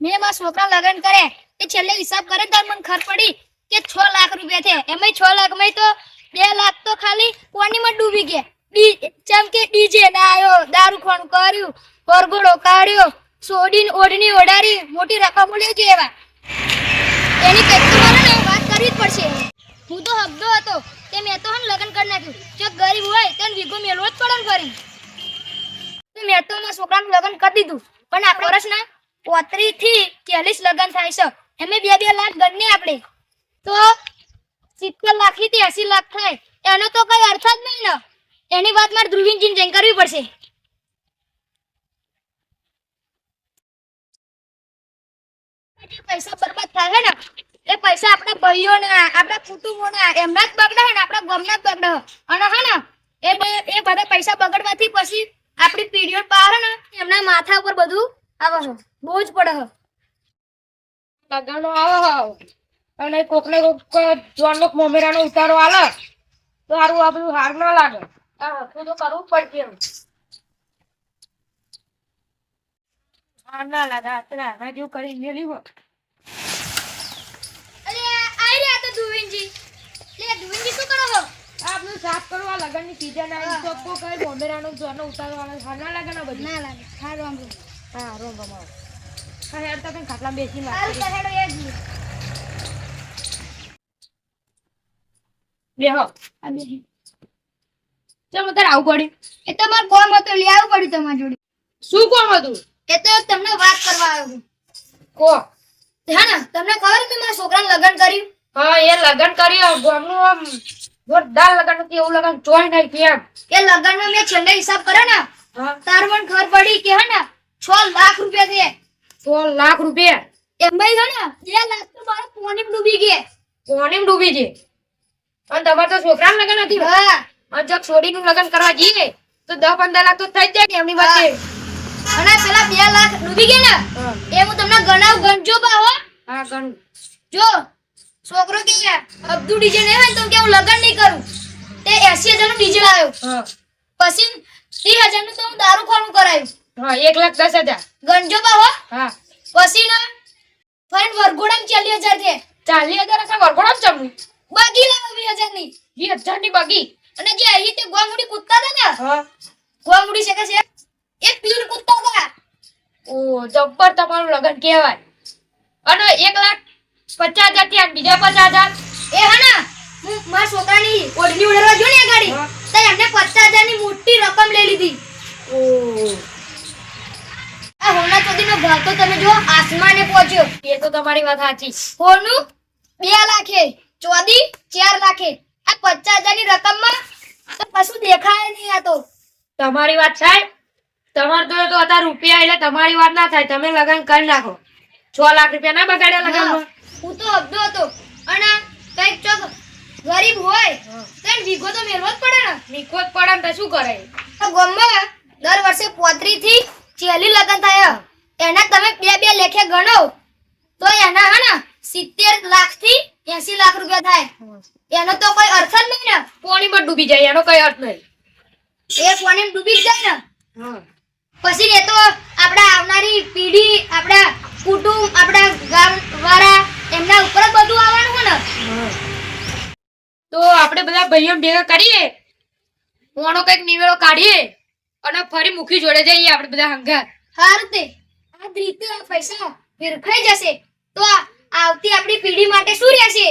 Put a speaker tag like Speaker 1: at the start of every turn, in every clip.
Speaker 1: મેં મારા છોકરા લગન કરે એ છેલ્લે હિસાબ કરે તો મને ખબર પડી કે 6 લાખ રૂપિયા છે. એમાં 6 લાખ માં તો 2 લાખ તો ખાલી પાણીમાં ડૂબી ગયા. જેમ કે ડીજે ના આવ્યો, દારૂ ખાનું કર્યું, પરગોડો કાઢ્યો, સોડીને ઓઢણી ઓઢારી મોટી રકમ લેજો એવા. એની કંઈક તો મને વાત કરવી જ પડશે. હું તો હબદો હતો તે મેં તો લગન કરી નાખ્યું. જો ગરીબ હોય તેને વીઘો મેળવો જ પડે ને કરી. મેં તો મારા છોકરાનું લગન કરી દીધું. પણ આપણા વર્ષના 35 થી 40 લગન થાય છે. એમે 2 લાખ ગણને આપણે તો 70 લાખ થી 80 લાખ થાય. એનો તો કઈ અર્થ જ નહીં ને. એની વાત મારે ધ્રુવીનજીને જઈને કરવી પડશે. પૈસા બરબાદ થાય ને એ પૈસા આપણા ભાઈઓના, આપણા કુટુંબોના એમના જ બગડે ને આપણા ગામના જ બગડે. અને હે ને એ બધા પૈસા બગડવાથી પછી આપણી પીઢીઓ પાર ને એમના માથા ઉપર બધું આવે છે, બોજ પડે છે.
Speaker 2: લગનો આવો અને કોકને કોક જોનનો મોમેરાનો ઉતારો આલે તો હારું આપણું હાર ના લાગે. આ હકું તો કરવું પડશે. હાર ના લાગે આટલા ના જેવું કરી મેલી હો.
Speaker 1: અરે આઈ રહ્યા તો ધ્રુવીનજી. લે ધ્રુવીનજી શું કરો છો?
Speaker 2: આપનું સાફ કરવા લગનની સીઝન આવી તો કોઈ મોમેરાનો જોનનો ઉતારો આલે હાર ના લાગે ને બધું.
Speaker 1: ના લાગે. હા રોમ રોમ.
Speaker 2: હા રોમ રોમ. હા યાર તો કઈ ખાટલા બેસી
Speaker 1: સારું
Speaker 2: લાગે
Speaker 1: કહેડો એ જ.
Speaker 2: બેહો.
Speaker 1: આ બેહી.
Speaker 2: ચમ તાર આવું પડ્યું?
Speaker 1: એ તો માર કોમ હતો લઈ આવવું પડ્યું તમારી જોડે.
Speaker 2: શું કોમ હતું?
Speaker 1: એ તો તમને વાત કરવા આવ્યો.
Speaker 2: કો
Speaker 1: હા ને તમને ખબર કે મારા છોકરાને લગન કર્યું?
Speaker 2: હા એ લગન કર્યું ગામનું આમ જોરદાર લગન હતું. એવું લગન જોઈ નહીં કેમ
Speaker 1: એ લગનમાં મેં છેલ્લે હિસાબ કર્યો ને
Speaker 2: હા
Speaker 1: તાર મને ખબર પડી કે હે ને 6 લાખ રૂપિયા છે.
Speaker 2: 16 લાખ રૂપિયા
Speaker 1: એમાં હે ને 2 લાખ તો મારા પોણીમાં ડૂબી ગયા.
Speaker 2: કોણીમ ડૂબી છે. અને તમારે તો છોકરાનું લગન નથી.
Speaker 1: હા
Speaker 2: અને જો છોડીનું લગન કરવા જઈએ તો 10-15 લાખ તો થઈ જ જાય ને એમની વાત છે.
Speaker 1: અને પેલા 2 લાખ ડૂબી ગયા ને એ હું તમને ગણજો બા હો.
Speaker 2: હા ગણ
Speaker 1: જો છોકરો કે અબ્દુ ડીજે નહીં હોય તો કે હું લગન નહીં કરું. તે 80,000 નું ડીજે લાવ્યો.
Speaker 2: હા
Speaker 1: પછી 30,000 નું તો હું દારૂ ખાનું કરાયું.
Speaker 2: હા 1,10,000
Speaker 1: ગણજો બા હો.
Speaker 2: હા
Speaker 1: પછી ના ફાઈન વરઘોડામાં 40,000 છે.
Speaker 2: 40,000 અસા વરઘોડા ચમનું
Speaker 1: બાકી લાવો 20,000 ની.
Speaker 2: 20,000 ની બગી.
Speaker 1: અને જે અહીં તે ગોમુડી કૂદતા હતા ને
Speaker 2: હા
Speaker 1: ગોમુડી છે કે છે એ પીર કૂદતા હતા.
Speaker 2: ઓ જબ્બર તમારું લગન કહેવાય. અને 1,50,000 થી આ બીજા 50,000
Speaker 1: એ હા ને હું મારા છોકરાની ઓઢણી ઉડાડવા જો ને ગાડી
Speaker 2: હા.
Speaker 1: તો એમને 50,000 ની મોટી રકમ લઈ લીધી.
Speaker 2: ઓ
Speaker 1: આ હોના ચોદીનો ભાવ તો તમે જો આસમાને પહોંચ્યો.
Speaker 2: એ તો તમારી વાત સાચી.
Speaker 1: હોનું 2 લાખે, ચોદી 4 લાખે. આ 50,000 ની રકમમાં તો કશું દેખાય નહીં. આ તો
Speaker 2: તમારી વાત થાય. તમાર તો અત્યારે રૂપિયા એટલે તમારી વાત ના થાય. તમે લગન કરી નાખો. 6 લાખ રૂપિયા ના બગાડ્યા લગનમાં.
Speaker 1: હું તો અબધો હતો. અને કઈક ચોક ગરીબ હોય તો વીઘો તો મેળવો જ પડે ને.
Speaker 2: નીકો જ પડે ને તો શું કરે?
Speaker 1: તો ગામમાં દર વર્ષે 35 થી 40 લગન થાય. એના તમે 2 લેખે ગણો તો એના હે ને 70 લાખ થી 80 લાખ રૂપિયા થાય. એનો તો કોઈ અર્થ જ નહીં ને.
Speaker 2: પાણીમાં ડૂબી જાય એનો કઈ અર્થ નહીં.
Speaker 1: એ પાણીમાં ડૂબી જ જાય ને.
Speaker 2: હા
Speaker 1: પછી એ તો આપણા આવનારી પેઢી, આપણા કુટુંબ, આપણા ગામ વાળા એમના ઉપર જ બધું આવવાનું હોય ને.
Speaker 2: તો આપણે બધા ભાઈઓ ભેગા કરીએ, મોનો કઈક નિવેડો કાઢીએ અને ફરી મુખી જોડે જઈએ આપણે બધા હંગાર.
Speaker 1: હારું તે આ રીતે આ પૈસા વિરખાઈ જશે તો આવતી આપણી પેઢી માટે શું રહેશે?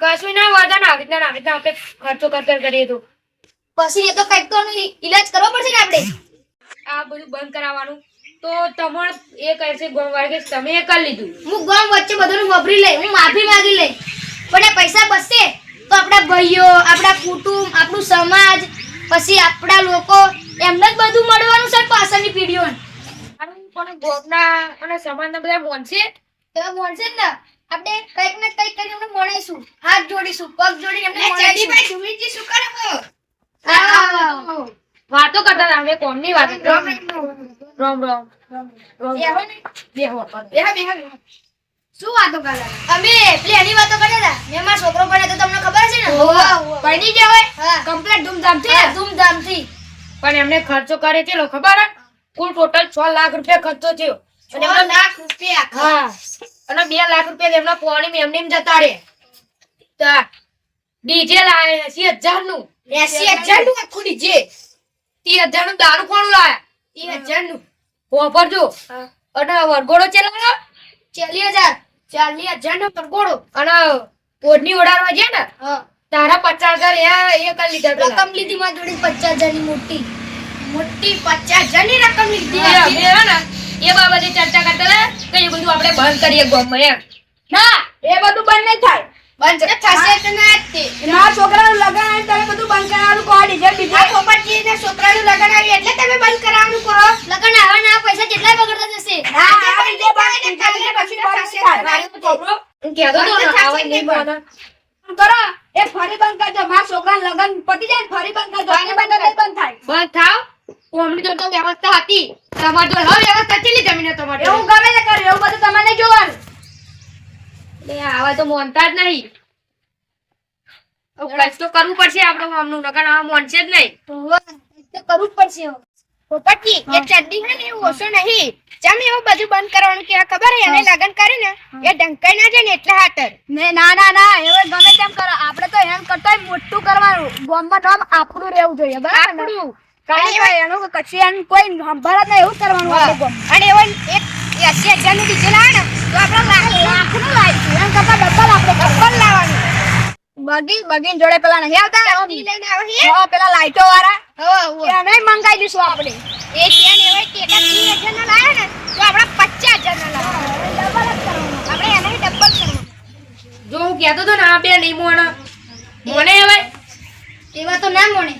Speaker 2: કશું ના વાંધા ના આવી રીતના આપણે ખર્ચો કરીએ તો
Speaker 1: પછી એ તો કઈક તો ઈલાજ કરવો પડશે ને આપણે.
Speaker 2: આ બધું બંધ કરાવવાનું તો તમારે એ કરશે ગોમવાળ કે તમે એ કરી લીધું.
Speaker 1: હું ગામ વચ્ચે બધાનું વાપરી લઈ, હું માફી માંગી લઈ. પણ એ પૈસા બચશે તો આપણા ભાઈઓ, આપણા કુટુંબ, આપણું સમાજ, પછી આપણા લોકો એમને જ બધું મળવાનું છે પાછળની પેઢીઓને.
Speaker 2: પણ ગોમના અને સમાજના બધા મોનશે
Speaker 1: એવા મોણસે જ ને આપણે કઈક ને કઈક કરીને એમને મળીશું, હાથ જોડીશું, પગ જોડીને એમને મળીશું. ધુમીજી શું કરો?
Speaker 2: વાતો કરતા હતા અમે કોમની વાત. રોમ રોમ
Speaker 1: બેહો ને.
Speaker 2: બેહો.
Speaker 1: શું વાતો કરતા? અમે પેલી એની વાતો કરતા હતા. મેં મારો છોકરો ભણે તો તમને ખબર છે ને?
Speaker 2: પૈણી ગયા હોય
Speaker 1: હા
Speaker 2: કમ્પ્લીટ ધૂમધામથી.
Speaker 1: હા, ધૂમધામથી.
Speaker 2: પણ એમને ખર્ચો કરે ચેલો ખબર હે? કુલ ટોટલ 6 લાખ રૂપિયા ખર્ચો થયો. અને એમના
Speaker 1: 6 લાખ રૂપિયા
Speaker 2: હા અને 2 લાખ રૂપિયા એમના પોણી એમને એમ જતા રે તો ડીજે લાવે 80,000 નું
Speaker 1: 80,000 નું આખું ડીજે
Speaker 2: 30,000 નું દારૂ કોણ લાયા
Speaker 1: 30,000 નું
Speaker 2: વાપરજો અને વરઘોડો ચલાવ્યો
Speaker 1: 40,000 નો પરગોડો
Speaker 2: અને પોડની ઓડાડવા છે ને
Speaker 1: હા
Speaker 2: તારા 50,000 એ કરી લીધા પેલા.
Speaker 1: રકમ લીધી માં જોડી 50,000 ની મોટી મોટી 50,000 ની રકમ લીધી
Speaker 2: એ ધીરે હે ને એ બાબતે ચર્ચા કરતા હતા કે એ બધું આપણે બંધ કરીએ ગામમાં એમ.
Speaker 3: ના એ બધું બંધ નહીં થાય.
Speaker 1: બંધ થશે તો ના જ તે
Speaker 3: મારા છોકરાનું લગન આવે તમે બધું બંધ કરાવવાનું કહો ડીજે બીજે.
Speaker 1: આ પોપટજી ના છોકરાનું લગન આવ્યું એટલે તમે બંધ કરાવવાનું કહો લગન આવવાના પૈસા કેટલાય બગડતા જશે
Speaker 3: હા, આ ડીજે બંધ કરીને પછી બંધ નહીં થાય.
Speaker 2: હું કહેતો હતો ને, આવા નહીં માનો.
Speaker 3: કરો એ ફરી બંધ કરજો. મારા છોકરાનું લગન પતી જાય ને ફરી બંધ કરજો. એ બંધ નહીં બંધ થાય.
Speaker 2: બંધ થાવ ઓમની તો વ્યવસ્થા હતી તમારી તો હવે વ્યવસ્થા ચેલી જમીને તમારી
Speaker 3: એવું ગમે તે કરો એવું બધું તમારે નહીં જોવાનું.
Speaker 2: એટલે આવા તો માનતા જ નહીં. હવે કંઈક તો કરવું પડશે આપણે આમનું લગન આવા માનશે જ નહીં.
Speaker 1: તો કરવું જ પડશે હવે. પોપટજી એ ચડ્ડી હે ને એવું ઓછો નહીં ચમ એવું બધું બંધ કરવાનું કે ખબર હે એને લગન કરે ને એ ડંકાઈ ના જાય ને એટલે હાતર
Speaker 3: ને ના ના ના એવું ગમે તેમ કરો. આપણે તો એમ કરતા મોટું કરવાનું. ગામમાં નામ આપણું રહેવું જોઈએ બરાબર ને?
Speaker 2: આપણું.
Speaker 3: કારણ કે એનું કશું એનું કોઈ સંભાળ જ નહીં એવું જ કરવાનું આપણે ગામમાં.
Speaker 1: અને એવો એક 80,000 નું ડીજે લાવે ને તો આપણે
Speaker 3: લાખનું લાવીશું. એમ કરતા ડબલ આપણે
Speaker 1: ડબલ લાવવાનું
Speaker 3: બગીન જોડે પેલા નહીં આવતા
Speaker 1: ચટણી લઈને આવે હે
Speaker 3: હા, પેલા લાઈટો વાળા
Speaker 1: હવે
Speaker 3: એને મંગાઈ દઈશું આપણે.
Speaker 1: એ ત્યાં એવા ટેકા 30,000 ના લાવે ને તો આપણે 50,000 ના લાવવાના આપણે એને ડબલ કરવાનું
Speaker 2: જો હું કહેતો હતો ને આ બે નહીં મોને મોને હવે
Speaker 1: એવા તો ના મોને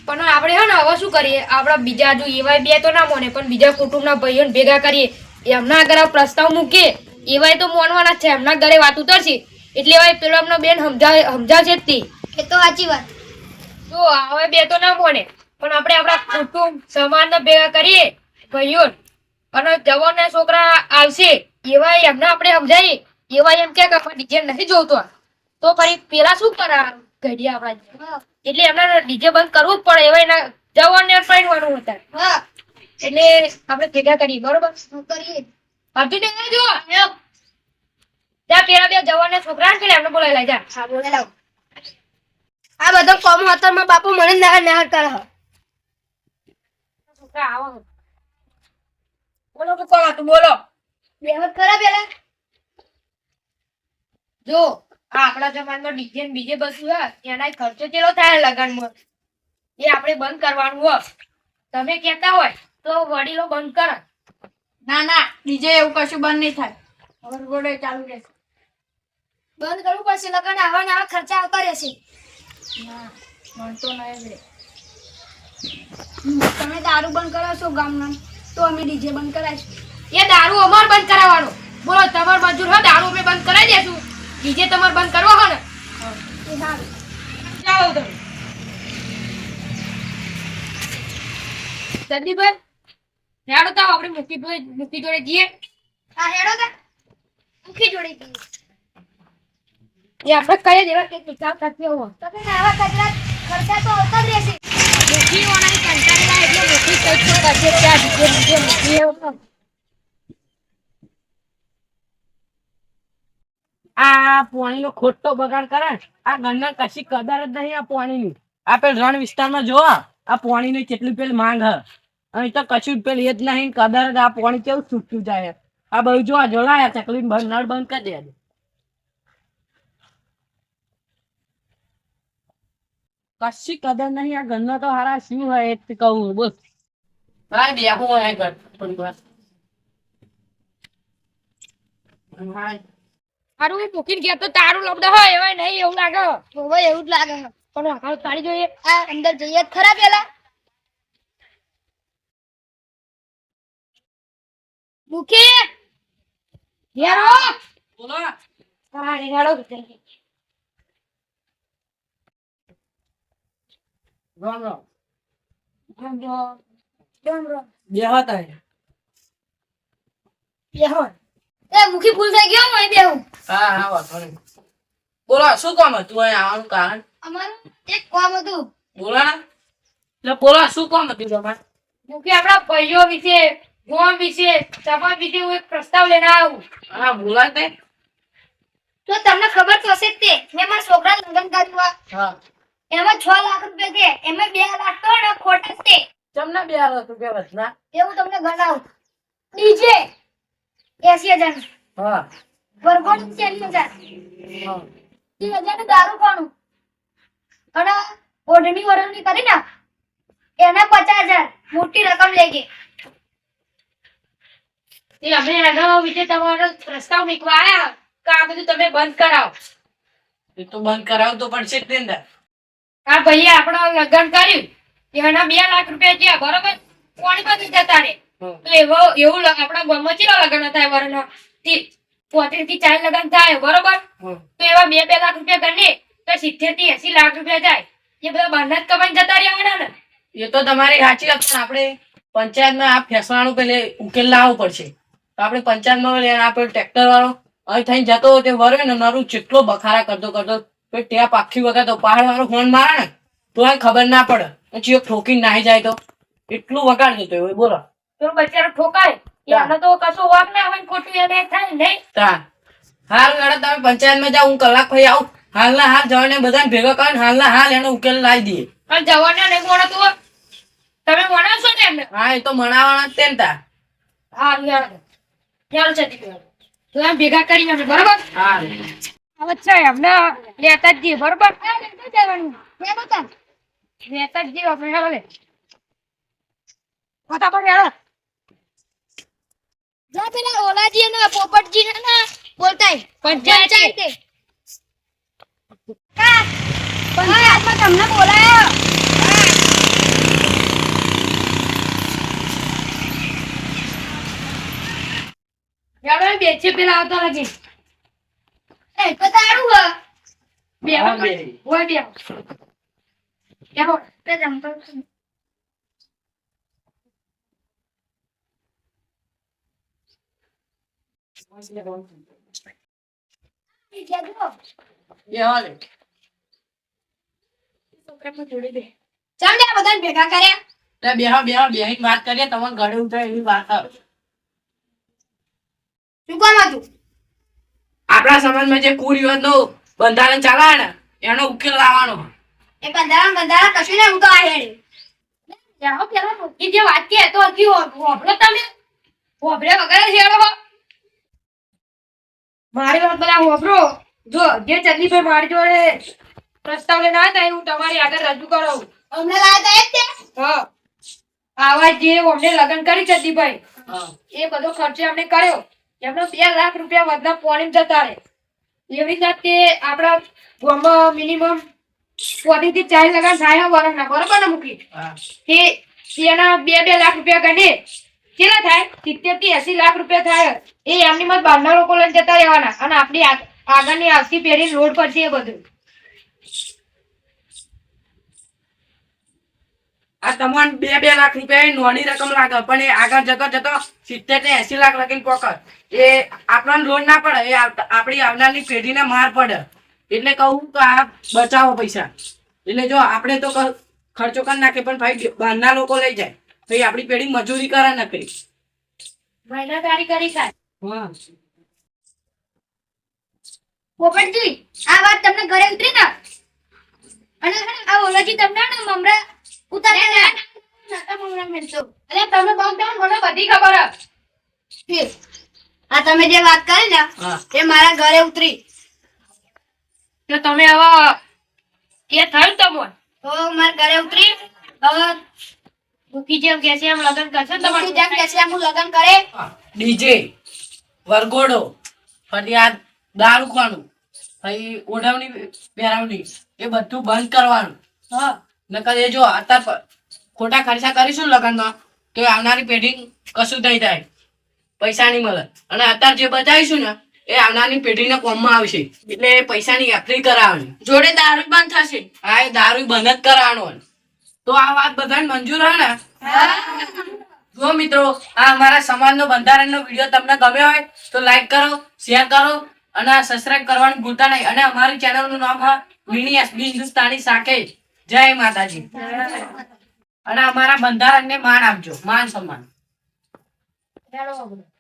Speaker 2: પણ આપણે હે ને હવે શું કરીએ આપણા બીજા જો એવાય બે તો ના મોને પણ બીજા કુટુંબના ભાઈઓને ભેગા કરીએ એમના આગળ આ પ્રસ્તાવ મૂકીએ એવાય તો મોનવાના જ છે એમના ઘરે વાત ઉતરશે એટલે એવાય પેલો એમનો બેન સમજાવશે જ તે
Speaker 1: એ તો સાચી વાત
Speaker 2: જો હવે બે તો ના મોને પણ આપણે આપણા કુટુંબ સમાજને ભેગા કરીએ ભાઈઓ અને જવાનના છોકરા આવશે એવાય એમને આપણે સમજાવીએ એવાય એમ કે ડીજે નથી જોતો તો ફરી પેલા શું કરા ઘડી આપણા
Speaker 1: હા
Speaker 2: એટલે એમને ડીજે બંધ કરવું જ પડે એવાય ના જવાનને ફાઈનવાનું હતા
Speaker 1: હા
Speaker 2: એટલે આપણે ભેગા કરીએ બરોબર
Speaker 1: હું કરીએ
Speaker 2: અર્જુન ને જો ત્યાં પેલા બે જવાનના છોકરા છે ને એમને બોલાવી લઈ જા
Speaker 1: હા બોલે લાવ આ બધો કોમ હોતરમાં બાપુ મને નહર નહર કરે
Speaker 2: છોકરા આવો બોલો કે કોણ હતું બોલો
Speaker 1: બેહત ખરા પેલા
Speaker 2: જો આ આપણા જમાનામાં ડીજે ને બીજે બધું હે એના ખર્ચો કેટલો થાય લગનમાં એ આપણે બંધ કરવાનું હોય તમે કહેતા હોય તો વડીલો બંધ કરે
Speaker 3: ના ના ડીજે એવું કશું બંધ નહીં થાય. વરઘોડો ચાલુ રહેશે.
Speaker 1: બંધ કરવું પડશે લગન આવા નવા ખર્ચા આવતા રહેશે
Speaker 3: ના બનતો નહીં રે. તમે દારૂ બંધ કરાવશો ગામના તો અમે ડીજે બંધ કરાવીશું.
Speaker 2: એ દારૂ અમાર બંધ કરાવવાનો બોલો તમાર મંજૂર હોય દારૂ અમે બંધ કરાવી દેશું ડીજે તમારે બંધ કરવો હોય ને
Speaker 3: એ સારું.
Speaker 2: જાઓ તમે સંદીપભાઈ હેડો તાવ આપણે મુક્તિ જોડે જઈએ
Speaker 1: આ હેડો તા મુખી જોડી ગઈ
Speaker 2: એ આપણે કયા જેવા કંઈક વિચાર કરતી હોવ
Speaker 1: તો કે આવા કચરા ખર્ચા તો આવતા જ રહેશે
Speaker 2: મુખી વાળાની કંટાળેલા એટલે મુખી કંઈક તો કરશે ત્યાં ડીજે મુખી એવું
Speaker 4: આ પાણીનો ખોટો બગાડ કરે આ ગણના કશી કદર જ નહીં આ પાણીની. આ પેલ રણ વિસ્તારમાં જો આ પાણીની કેટલી પેલી માંગ હ અહીં તો કશું પેલી એ જ નહીં કદર જ. આ પાણી કેવું છૂટતું જાય આ બધું જો જોડાયા ચકલી બંધ નળ બંધ કરી દે કશી કદર નહીં આ ગણના તો હારા શું હોય એ જ કહું બોલ. હા બે હું હોય કર થોડી વાર. હા
Speaker 2: હારું મૂકીને ગયા તો તારું લબડો હોય એવાય નહીં એવું લાગે
Speaker 1: હવે એવું જ લાગે છે.
Speaker 2: પણ આખા તાળી જોઈએ
Speaker 1: આ અંદર જઈએ જ ખરા પેલા મુખી
Speaker 2: હેરો
Speaker 4: બોલો
Speaker 2: હા હેરો
Speaker 4: રામ રામ
Speaker 2: ડોંગરો
Speaker 4: બે હતા
Speaker 2: યહો
Speaker 1: એ મુખી ભૂલ થઈ ગયો હું બેહું
Speaker 4: હા હા વાંધો નહીં. બોલો શું કામ હતું અહીંયા આવવાનું કારણ
Speaker 1: અમારું એક કામ હતું
Speaker 4: બોલો ને એટલે બોલો શું કામ હતું તમારે
Speaker 2: મુખી આપણા ભાઈઓ વિશે ગોમ વિશે સમાજ વિશે હું એક પ્રસ્તાવ લઈને આવું.
Speaker 4: હા બોલા તે.
Speaker 1: તો તમને ખબર તો હશે જ તે મેં મારા છોકરાને લગ્ન કર્યું આ.
Speaker 4: હા
Speaker 1: એમાં 6 લાખ રૂપિયા છે એમાં 2 લાખ તો ને ખોટા જ તે
Speaker 4: તમને 2 રૂપિયા વધના.
Speaker 1: એવું તમને ગણાવું. ડીજે 80,000
Speaker 4: હા
Speaker 1: વરઘોડું 40,000
Speaker 4: હા
Speaker 1: 30,000 નું દારૂ ખાનું અને ઓઢણી વરણી કરી ને એના 50,000 મોટી રકમ લઈ ગઈ.
Speaker 2: તે અમે એના વિશે તમારો પ્રસ્તાવ મૂકવા આયા કે આ બધું તમે બંધ કરાવો.
Speaker 4: એ તો બંધ કરાવવું તો પડશે જ ને અંદર.
Speaker 2: આ ભાઈએ આપણો લગ્ન કર્યું એના 2 લાખ રૂપિયા થયા બરોબર કોણી બધું જતા રે
Speaker 4: હમ.
Speaker 2: તો એવું આપણા ગામમાં ચેવા લગ્ન થાય વરનો 35 થી 40 લગ્ન થાય બરોબર
Speaker 4: હમ.
Speaker 2: તો એવા 2 લાખ રૂપિયા ગણીએ તો 70 થી 80 લાખ રૂપિયા જાય એ બધા બહારના જ કમાઈને જતા રહેવાના ને.
Speaker 4: એ તો તમારી સાચી વાત પણ આપણે પંચાયતમાં આ ફેસવાનું પેલે ઉકેલ લાવવો પડશે. તો આપણે પંચાયતમાં વળી આપણે ટ્રેક્ટર વાળો અહીં થઈને જતો હોય તે વરે ને મારું જેટલો બખારા કરતો પછી ટેપ આખી વખત તો પહાડ વાળો ફોન મારે ને તો અહીં ખબર ના પડે પછી એક ઠોકીને નાહી જાય તો એટલું વગાડ જતો હોય બોલો.
Speaker 2: તો બચારો ઠોકાય એમને તો કશો વાક ના હોય ને ખોટું એને થાય નહીં.
Speaker 4: તા હાલ ગળે તમે પંચાયતમાં જાઓ હું કલાક પછી આવું હાલના હાલ જવાને બધાને ભેગા કરીને હાલના હાલ એનો ઉકેલ લાવી દઈએ.
Speaker 2: અને જવાના નહીં મોડો તો તમે મનાવશો ને એમને.
Speaker 4: હા એ તો મનાવાના જ તે ને તા.
Speaker 2: હા યાર જતી તો એમ ભેગા કરી અમે બરોબર.
Speaker 4: હા
Speaker 2: હવે છે એમને લેતા જ જઈએ બરોબર.
Speaker 1: લેતા જવાનું. મેં બતા
Speaker 2: લેતા જ જઈએ આપણે હેલો લે ફટાફટ હેલો.
Speaker 1: જા પેલા ઓલાજી અને પોપટજી ને ના બોલતાય
Speaker 2: પંચાયતે.
Speaker 1: પંચાયતમાં તમને બોલાયો.
Speaker 2: હેલો બેચે પેલા આવતા લાગી
Speaker 1: એ તો તારું હ
Speaker 2: બે
Speaker 4: હા, બે.
Speaker 2: હોય બે હેલો
Speaker 1: તે જમતો કેજો
Speaker 4: એ હાલે.
Speaker 2: છોકરાને જોડી દે.
Speaker 1: ચાલ ને બધાને ભેગા કર્યા.
Speaker 4: તે બેહીને વાત કરીએ તમારે ગળે ઉતરે એવી વાત આવે.
Speaker 1: શું કામ હતું?
Speaker 4: આપણા સમાજમાં જે કુરિવાજનો બંધારણ ચાલે ને એનો ઉકેલ લાવવાનો.
Speaker 1: એ બંધારણ કશું ને હું તો આ હેડી.
Speaker 2: જાઓ પેલા મોટી જે વાત કે તો હજી હોભળો તમે હોભળે વગર જ હેડો હો. મારી વાત બધા હોભળો જો જે ચંદીભાઈ મારી જોડે પ્રસ્તાવ લઈને આવ્યા હતા એ હું તમારી આગળ રજૂ કરાવું.
Speaker 1: અમને લાયા તા એ જ તે.
Speaker 2: હા આવા જે અમને લગ્ન કરી ચંદીભાઈ
Speaker 4: હા.
Speaker 2: એ બધો ખર્ચો અમને કર્યો એમનો 2 લાખ રૂપિયા વધના પોણી જતા રહે એવી રીતના તે આપણા ગામમાં મિનિમમ 40 થી 40 લગન થાય વરસના બરોબર ને મૂકી
Speaker 4: હા.
Speaker 2: તે એના 2 લાખ રૂપિયા ગણીએ કેટલા થાય 70 થી 80 લાખ રૂપિયા થાય એ એમની મત બહારના લોકો લઈને જતા રહેવાના અને આપણી આગળની આવતી પેઢી લોડ પડશે એ બધું.
Speaker 4: આ તમારે 2 લાખ રૂપિયા એ નોની રકમ લાગે પણ એ આગળ જતો 70 થી 80 લાખ લગીને પોકર એ આપણને લોન ના પડે એ આપણી આવનારની પેઢીને માર પડે એટલે કહું તો આ બચાવો પૈસા. એટલે જો આપણે તો ખર્ચો કરી નાખીએ પણ ભાઈ બહારના લોકો લઈ જાય ભાઈ આપણી પેઢી મજૂરી કરે ન કરી.
Speaker 2: મહેનતદારી કરી ખાય.
Speaker 4: હા.
Speaker 1: પોપટજી આ વાત તમને ઘરે ઉતરી ને અને આ ઓલાજી તમને ને મમરા ઉતારે નતા મમરા મેલતો.
Speaker 2: અરે તમને બહુ મને બધી ખબર હે.
Speaker 1: આ તમે જે વાત કરી ને
Speaker 4: હા.
Speaker 1: એ મારા ઘરે ઉતરી.
Speaker 2: તો તમે હવે એ થયું તમને
Speaker 1: તો મારા ઘરે ઉતરી. હવે
Speaker 2: ભૂખી જેમ કે છે એમ લગ્ન કરશો ને
Speaker 1: તમારી
Speaker 2: તમારે
Speaker 1: જેમ કે છે હું લગ્ન કરે.
Speaker 4: ડીજે વરઘોડો ફરિયાદ દારૂ ખાનું પછી ઓઢવણી પહેરાવણી એ બધું બંધ કરવાનું.
Speaker 2: હા
Speaker 4: નકર એ જો અત્યારે ખોટા ખર્ચા કરીશું ને લગ્નમાં તો આવનારી પેઢી કશું નહીં થાય પૈસા નહીં મળે અને અત્યારે જે બચાવીશું ને એ આવનારી પેઢીને કોમમાં આવશે એટલે પૈસાની એફડી કરાવવાની જોડે દારૂ બંધ થશે. હા એ દારૂ બંધ જ કરાવવાનો. તો આ વાત બધાને મંજૂર હે ને? જો મિત્રો આ અમારા સમાજનો બંધારણનો વિડીયો તમને ગમ્યો હોય તો લાઈક કરો શેર કરો અને સબસ્ક્રાઇબ કરવાનું ભૂલતા નહીં અને અમારી ચેનલનું નામ છે મિની એસબી હિન્દુસ્તાની સાકેત. જય માતાજી. અને અમારા બંધારણને માન આપજો માન સન્માન.
Speaker 2: હેડો આપણે.